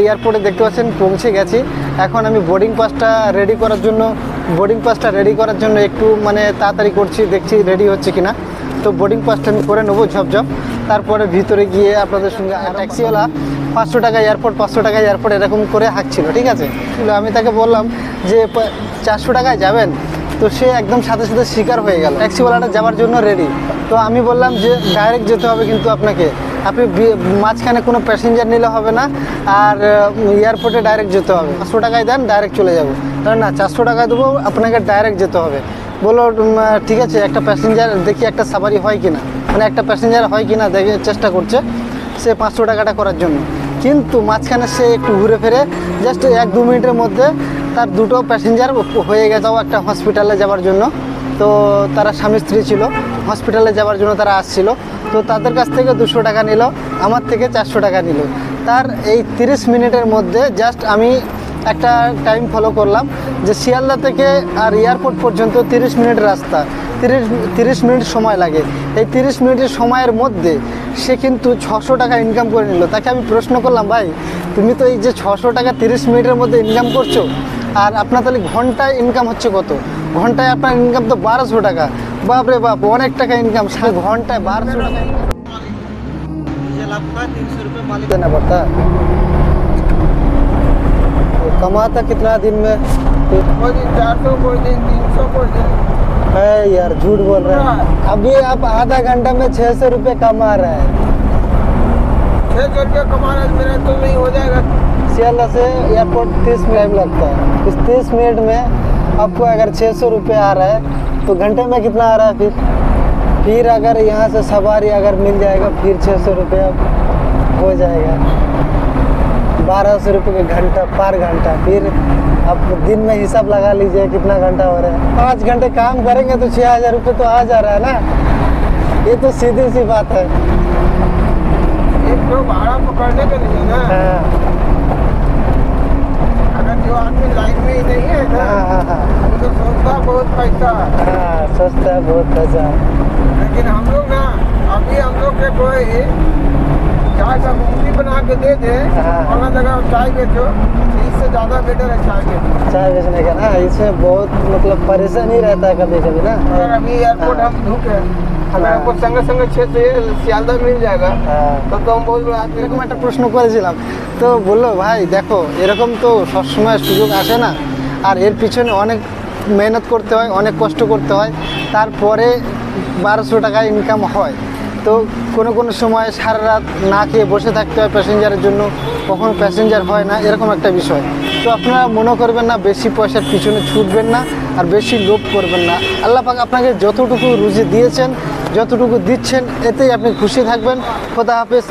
এয়ারপোর্টে দেখতে পাচ্ছেন পৌঁছে গেছি। এখন আমি বোর্ডিং পাসটা রেডি করার জন্য একটু মানে তাড়াতাড়ি করছি, দেখছি রেডি হচ্ছে কিনা। তো বোর্ডিং পাসটা আমি করে নেবো ঝপঝপ। তারপরে ভিতরে গিয়ে আপনাদের সঙ্গে ট্যাক্সিওয়ালা 500 টাকা এয়ারপোর্ট এরকম করে হাঁকছিল, ঠিক আছে। আমি তাকে বললাম যে 400 টাকায় যাবেন, তো সে একদম সাথে সাথে স্বীকার হয়ে গেল। ট্যাক্সিওয়ালাটা যাওয়ার জন্য রেডি। তো আমি বললাম যে ডাইরেক্ট যেতে হবে, কিন্তু আপনি মাঝখানে কোনো প্যাসেঞ্জার নিলে হবে না, আর এয়ারপোর্টে ডাইরেক্ট যেতে হবে। 500 টাকায় দেন, ডাইরেক্ট চলে যাবো। না, 400 টাকা দেবো, আপনাকে ডাইরেক্ট যেতে হবে। বললো ঠিক আছে, একটা প্যাসেঞ্জার দেখি একটা সাবারি হয় কিনা, মানে একটা প্যাসেঞ্জার হয় কিনা দেখে চেষ্টা করছে সে 500 টাকাটা করার জন্য। কিন্তু মাঝখানে সে একটু ঘুরে ফিরে জাস্ট 1-2 মিনিটের মধ্যে তার দুটো প্যাসেঞ্জার হয়ে গেছে একটা হসপিটালে যাওয়ার জন্য। তো তারা স্বামী স্ত্রী ছিল, হসপিটালে যাওয়ার জন্য তারা আসছিল। তো তাদের কাছ থেকে 200 টাকা নিল, আমার থেকে 400 টাকা নিল। তার এই 30 মিনিটের মধ্যে জাস্ট আমি একটা টাইম ফলো করলাম যে শিয়ালদা থেকে আর এয়ারপোর্ট পর্যন্ত 30 মিনিট রাস্তা, 30 মিনিট সময় লাগে। এই 30 মিনিটের সময়ের মধ্যে সে কিন্তু 600 টাকা ইনকাম করে নিল। তাকে আমি প্রশ্ন করলাম, ভাই তুমি তো এই যে 600 টাকা 30 মিনিটের মধ্যে ইনকাম করছো, আর আপনার তাহলে ঘন্টায় ইনকাম হচ্ছে কত? ঘন্টায় আপনার ইনকাম তো 1200 টাকা। বাপরে বাপ, অনেক টাকা ইনকাম। ঘন্টায় 1200 টাকা देना पड़ता। कमाता कितना दिन में? कोई दिन 400, कोई दिन 300, कोई दिन है यार, झूठ बोल रहे हैं। अभी आप आधा घंटा में 600 रुपये कमा रहे हैं। 600 रुपया कमा रहे हैं, मेरा तो नहीं हो जाएगा। शियालदा से एयरपोर्ट 30 मिनट लगता है। इस 30 मिनट में आपको अगर 600 रुपये आ रहा है तो घंटे में कितना आ रहा है? फिर अगर यहाँ से सवारी अगर मिल जाएगा फिर 600 रुपया हो जाएगा। 1200 रुपये का घंटा पर घंटा। फिर आप दिन में हिसाब लगा लीजिए कितना घंटा हो रहा है। 5 घंटे काम करेंगे तो 6000 रुपये तो आ जा रहा है ना। ये तो सीधी सी बात है। एक तो भाड़ा पकड़ने के लिए ना, हाँ अगर जो आदमी लाइन में ही नहीं है ना, तो सोचता बहुत पैसा, हाँ, सोचता है बहुत पैसा। लेकिन हम लोग ना, अभी हम लोग के कोई चाय का मूर्ति बना के दे दे, और जगह चाय बेचो, इससे ज़्यादा बेटर है चाय बेचो। चाय बेचने का ना, इसमें बहुत मतलब परेशानी रहता है कभी कभी ना। अगर अभी एयरपोर्ट हम ढूंढे, अगर हमको संगे संगे 600 শিয়ালদা মিল जाएगा तो हम बहुत बड़ा आदमी। এরকম একটা প্রশ্ন করেছিলাম, তো বললো ভাই দেখো এরকম তো সবসময় সুযোগ আসে না, আর এর পিছনে অনেক মেহনত করতে হয়, অনেক কষ্ট করতে হয়, তারপরে 1200 টাকা ইনকাম হয়। তো কোনো সময় সারা রাত না খেয়ে বসে থাকতে হয় প্যাসেঞ্জারের জন্য, কখনো প্যাসেঞ্জার হয় না, এরকম একটা বিষয়। তো আপনারা মনে করবেন না বেশি পয়সার পিছনে ছুটবেন না, আর বেশি লোভ করবেন না। আল্লাহ পাক আপনাকে যতটুকু রুজি দিয়েছেন, যতটুকু দিচ্ছেন, এতেই আপনি খুশি থাকবেন। খোদা হাফেজ।